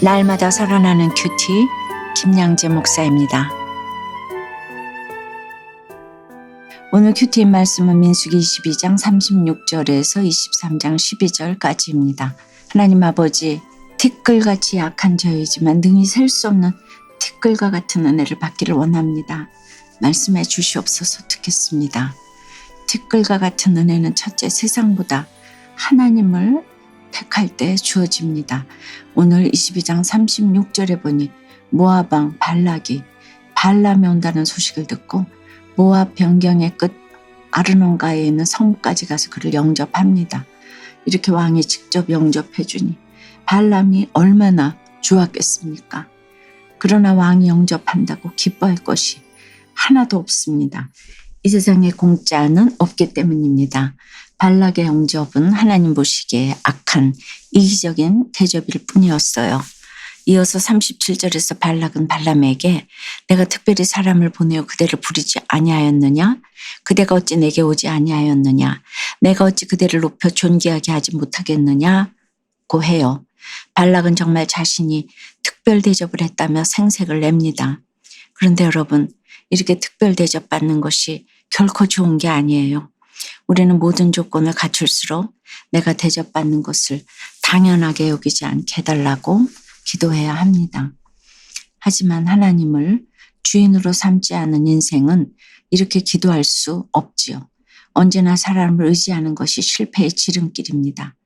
날마다 살아나는 큐티 김양재 목사입니다. 오늘 큐티인 말씀은 민수기 22장 36절에서 23장 12절까지입니다. 하나님 아버지, 티끌같이 약한 저이지만 능히 셀 수 없는 티끌과 같은 은혜를 받기를 원합니다. 말씀해 주시옵소서. 듣겠습니다. 티끌과 같은 은혜는 첫째, 세상보다 하나님을 택할 때 주어집니다. 오늘 22장 36절에 보니 모압 왕 발락이 발람이 온다는 소식을 듣고 모압 변경의 끝 아르논가에 있는 성까지 가서 그를 영접합니다. 이렇게 왕이 직접 영접해 주니 발람이 얼마나 좋았겠습니까? 그러나 왕이 영접한다고 기뻐할 것이 하나도 없습니다. 이 세상에 공짜는 없기 때문입니다. 발락의 영접은 하나님 보시기에 악한 이기적인 대접일 뿐이었어요. 이어서 37절에서 발락은 발람에게 내가 특별히 사람을 보내어 그대를 부르지 아니하였느냐? 그대가 어찌 내게 오지 아니하였느냐? 내가 어찌 그대를 높여 존귀하게 하지 못하겠느냐고 해요. 발락은 정말 자신이 특별 대접을 했다며 생색을 냅니다. 그런데 여러분, 이렇게 특별 대접받는 것이 결코 좋은 게 아니에요. 우리는 모든 조건을 갖출수록 내가 대접받는 것을 당연하게 여기지 않게 해달라고 기도해야 합니다. 하지만 하나님을 주인으로 삼지 않은 인생은 이렇게 기도할 수 없지요. 언제나 사람을 의지하는 것이 실패의 지름길입니다.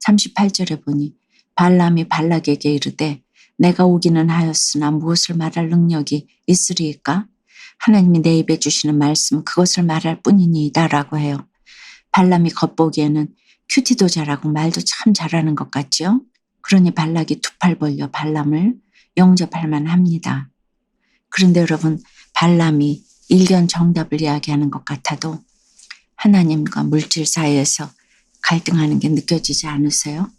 38절에 보니 발람이 발락에게 이르되 내가 오기는 하였으나 무엇을 말할 능력이 있으리이까? 하나님이 내 입에 주시는 말씀 그것을 말할 뿐이니이다라고 해요. 발람이 겉보기에는 큐티도 잘하고 말도 참 잘하는 것 같죠? 그러니 발락이 두 팔 벌려 발람을 영접할 만합니다. 그런데 여러분, 발람이 일견 정답을 이야기하는 것 같아도 하나님과 물질 사이에서 갈등하는 게 느껴지지 않으세요?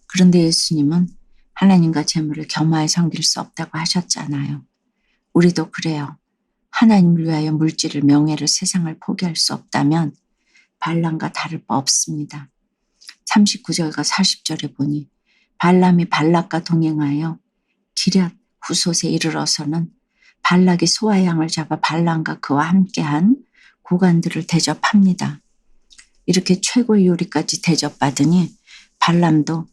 그런데 예수님은 하나님과 재물을 겸하여 섬길 수 없다고 하셨잖아요. 우리도 그래요. 하나님을 위하여 물질을, 명예를, 세상을 포기할 수 없다면 발람과 다를 바 없습니다. 39절과 40절에 보니 발람이 발락과 동행하여 기럇 후솥에 이르러서는 발락이 소와 양을 잡아 발람과 그와 함께한 고관들을 대접합니다. 이렇게 최고의 요리까지 대접받으니 발람도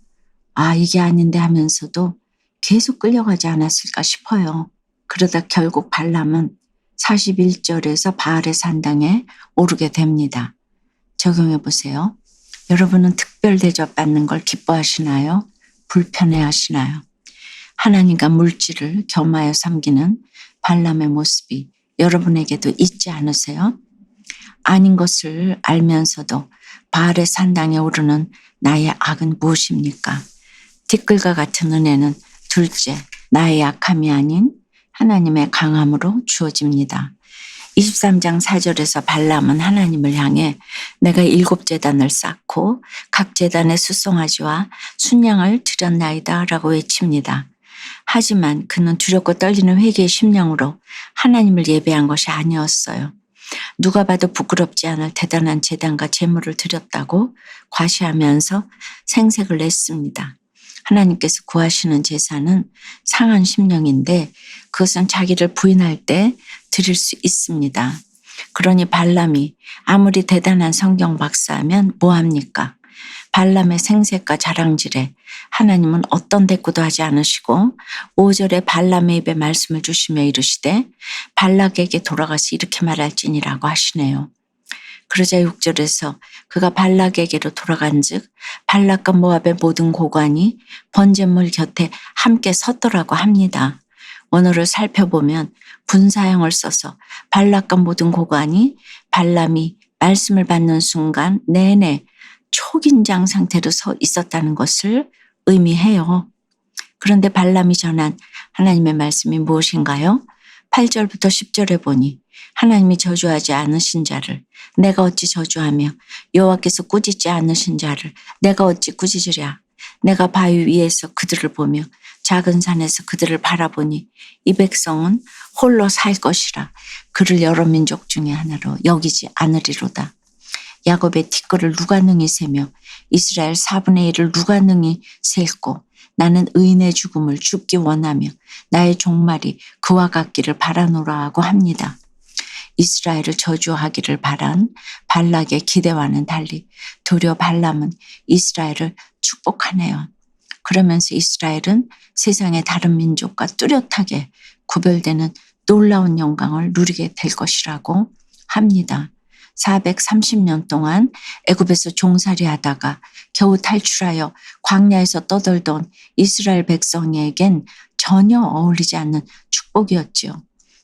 이게 아닌데 하면서도 계속 끌려가지 않았을까 싶어요. 그러다 결국 발람은 41절에서 바알의 산당에 오르게 됩니다. 적용해 보세요. 여러분은 특별 대접받는 걸 기뻐하시나요? 불편해하시나요? 하나님과 물질을 겸하여 섬기는 발람의 모습이 여러분에게도 있지 않으세요? 아닌 것을 알면서도 바알의 산당에 오르는 나의 악은 무엇입니까? 티끌과 같은 은혜는 둘째, 나의 약함이 아닌 하나님의 강함으로 주어집니다. 23장 4절에서 발람은 하나님을 향해 내가 7제단을 쌓고 각 제단에 수송아지와 순양을 드렸나이다 라고 외칩니다. 하지만 그는 두렵고 떨리는 회개의 심령으로 하나님을 예배한 것이 아니었어요. 누가 봐도 부끄럽지 않을 대단한 제단과 제물을 드렸다고 과시하면서 생색을 냈습니다. 하나님께서 구하시는 제사는 상한 심령인데 그것은 자기를 부인할 때 드릴 수 있습니다. 그러니 발람이 아무리 대단한 성경 박사하면 뭐합니까? 발람의 생색과 자랑질에 하나님은 어떤 대꾸도 하지 않으시고 5절에 발람의 입에 말씀을 주시며 이르시되 발락에게 돌아가서 이렇게 말할지니라고 하시네요. 그러자 6절에서 그가 발락에게로 돌아간즉 발락과 모압의 모든 고관이 번제물 곁에 함께 섰더라고 합니다. 원어를 살펴보면 분사형을 써서 발락과 모든 고관이 발람이 말씀을 받는 순간 내내 초긴장 상태로 서 있었다는 것을 의미해요. 그런데 발람이 전한 하나님의 말씀이 무엇인가요? 8절부터 10절에 보니 하나님이 저주하지 않으신 자를 내가 어찌 저주하며 여호와께서 꾸짖지 않으신 자를 내가 어찌 꾸짖으랴. 내가 바위 위에서 그들을 보며 작은 산에서 그들을 바라보니 이 백성은 홀로 살 것이라 그를 여러 민족 중에 하나로 여기지 않으리로다. 야곱의 티끌을 누가 능히 세며 이스라엘 4분의 1을 누가 능히 셀고 나는 의인의 죽음을 죽기 원하며 나의 종말이 그와 같기를 바라노라 하고 합니다. 이스라엘을 저주하기를 바란 발락의 기대와는 달리 도리어 발람은 이스라엘을 축복하네요. 그러면서 이스라엘은 세상의 다른 민족과 뚜렷하게 구별되는 놀라운 영광을 누리게 될 것이라고 합니다. 430년 동안 애굽에서 종살이 하다가 겨우 탈출하여 광야에서 떠돌던 이스라엘 백성에겐 전혀 어울리지 않는 축복이었지요.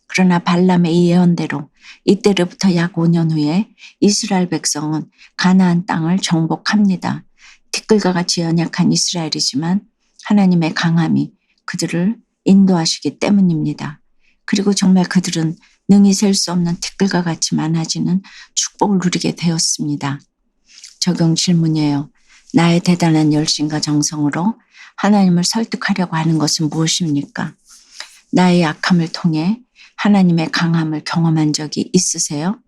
그러나 발람의 이 예언대로 이때로부터 약 5년 후에 이스라엘 백성은 가나안 땅을 정복합니다. 티끌과 같이 연약한 이스라엘이지만 하나님의 강함이 그들을 인도하시기 때문입니다. 그리고 정말 그들은 능히 셀 수 없는 티끌과 같이 많아지는 축복을 누리게 되었습니다. 적용 질문이에요. 나의 대단한 열심과 정성으로 하나님을 설득하려고 하는 것은 무엇입니까? 나의 약함을 통해 하나님의 강함을 경험한 적이 있으세요?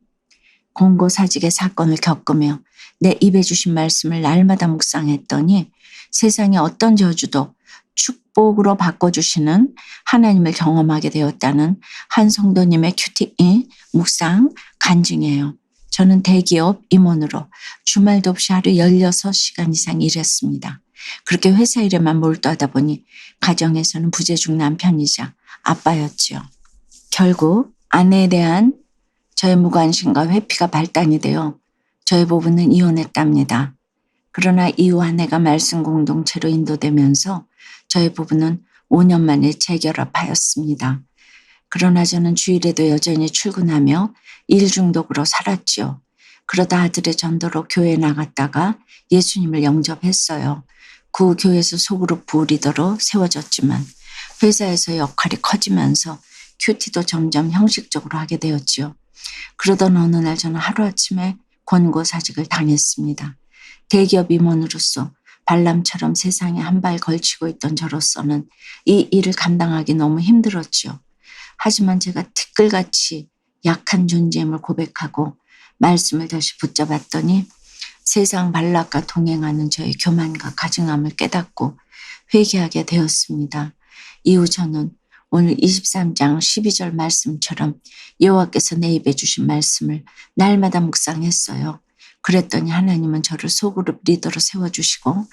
공고사직의 사건을 겪으며 내 입에 주신 말씀을 날마다 묵상했더니 세상의 어떤 저주도 축복으로 바꿔주시는 하나님을 경험하게 되었다는 한 성도님의 큐티 묵상 간증이에요. 저는 대기업 임원으로 주말도 없이 하루 16시간 이상 일했습니다. 그렇게 회사 일에만 몰두하다 보니 가정에서는 부재중 남편이자 아빠였지요. 결국 아내에 대한 저의 무관심과 회피가 발단이 되어 저희 부부는 이혼했답니다. 그러나 이후 아내가 말씀 공동체로 인도되면서 저희 부부는 5년 만에 재결합하였습니다. 그러나 저는 주일에도 여전히 출근하며 일 중독으로 살았지요. 그러다 아들의 전도로 교회에 나갔다가 예수님을 영접했어요. 그 교회에서 소그룹 부리더로 세워졌지만 회사에서 역할이 커지면서 큐티도 점점 형식적으로 하게 되었지요. 그러던 어느 날 저는 하루아침에 권고사직을 당했습니다. 대기업 임원으로서 발람처럼 세상에 한 발 걸치고 있던 저로서는 이 일을 감당하기 너무 힘들었지요. 하지만 제가 티끌같이 약한 존재임을 고백하고 말씀을 다시 붙잡았더니 세상 발락과 동행하는 저의 교만과 가증함을 깨닫고 회개하게 되었습니다. 이후 저는 오늘 23장 12절 말씀처럼 여호와께서 내 입에 주신 말씀을 날마다 묵상했어요. 그랬더니 하나님은 저를 소그룹 리더로 세워주시고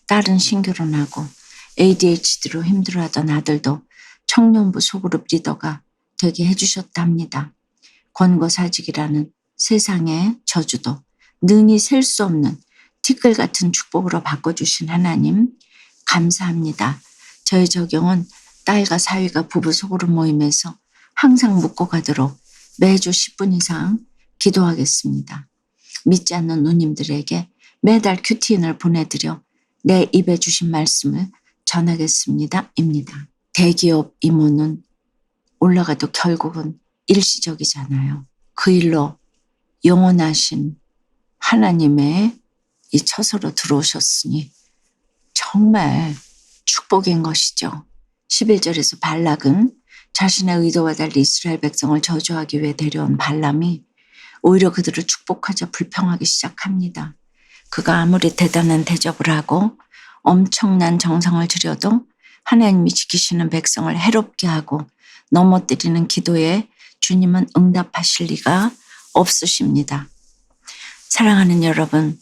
딸은 신결혼하고 ADHD로 힘들어하던 아들도 청년부 소그룹 리더가 되게 해주셨답니다. 권고사직이라는 세상의 저주도 능히 셀 수 없는 티끌 같은 축복으로 바꿔주신 하나님 감사합니다. 저의 적용은 딸과 사위가 부부 소그룹 모임에서 항상 묵고 가도록 매주 10분 이상 기도하겠습니다. 믿지 않는 누님들에게 매달 큐티인을 보내드려 내 입에 주신 말씀을 전하겠습니다. 입니다. 대기업 임원은 올라가도 결국은 일시적이잖아요. 그 일로 영원하신 하나님의 이 처소로 들어오셨으니 정말 축복인 것이죠. 11절에서 발락은 자신의 의도와 달리 이스라엘 백성을 저주하기 위해 데려온 발람이 오히려 그들을 축복하자 불평하기 시작합니다. 그가 아무리 대단한 대접을 하고 엄청난 정성을 들여도 하나님이 지키시는 백성을 해롭게 하고 넘어뜨리는 기도에 주님은 응답하실 리가 없으십니다. 사랑하는 여러분,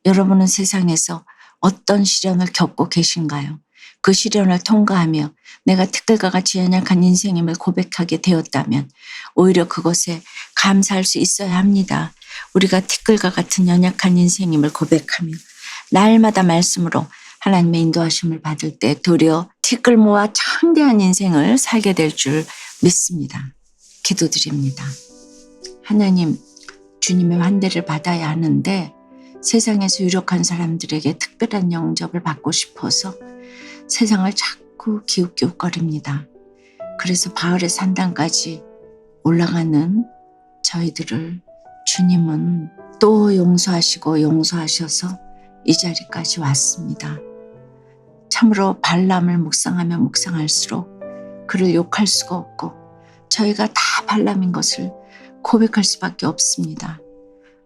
여러분은 세상에서 어떤 시련을 겪고 계신가요? 그 시련을 통과하며 내가 티끌과 같이 연약한 인생임을 고백하게 되었다면 오히려 그것에 감사할 수 있어야 합니다. 우리가 티끌과 같은 연약한 인생임을 고백하며 날마다 말씀으로 하나님의 인도하심을 받을 때 도리어 티끌 모아 창대한 인생을 살게 될 줄 믿습니다. 기도드립니다. 하나님, 주님의 환대를 받아야 하는데 세상에서 유력한 사람들에게 특별한 영접을 받고 싶어서 세상을 자꾸 기웃기웃거립니다. 그래서 바울의 산당까지 올라가는 저희들을 주님은 또 용서하시고 용서하셔서 이 자리까지 왔습니다. 참으로 발람을 묵상하면 묵상할수록 그를 욕할 수가 없고 저희가 다 발람인 것을 고백할 수밖에 없습니다.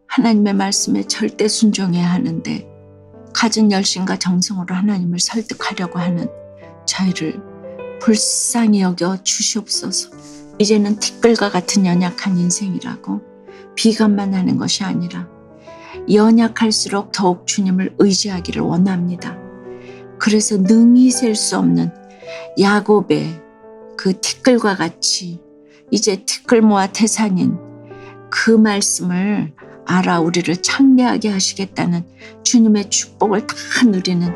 하나님의 말씀에 절대 순종해야 하는데 가진 열심과 정성으로 하나님을 설득하려고 하는 저희를 불쌍히 여겨 주시옵소서. 이제는 티끌과 같은 연약한 인생이라고 비관만 하는 것이 아니라 연약할수록 더욱 주님을 의지하기를 원합니다. 그래서 능히 셀 수 없는 야곱의 그 티끌과 같이 이제 티끌 모아 태산인 그 말씀을 알아 우리를 창대하게 하시겠다는 주님의 축복을 다 누리는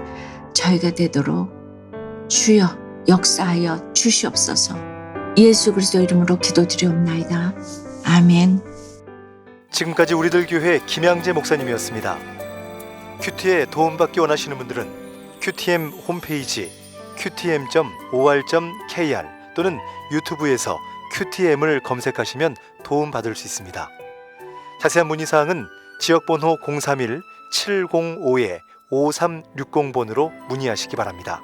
저희가 되도록 주여 역사하여 주시옵소서. 예수 그리스도 이름으로 기도드리옵나이다. 아멘. 지금까지 우리들 교회 김양재 목사님이었습니다. 큐티에 도움받기 원하시는 분들은 QTM 홈페이지 qtm.or.kr 또는 유튜브에서 QTM을 검색하시면 도움받을 수 있습니다. 자세한 문의사항은 지역번호 031-705-5360번으로 문의하시기 바랍니다.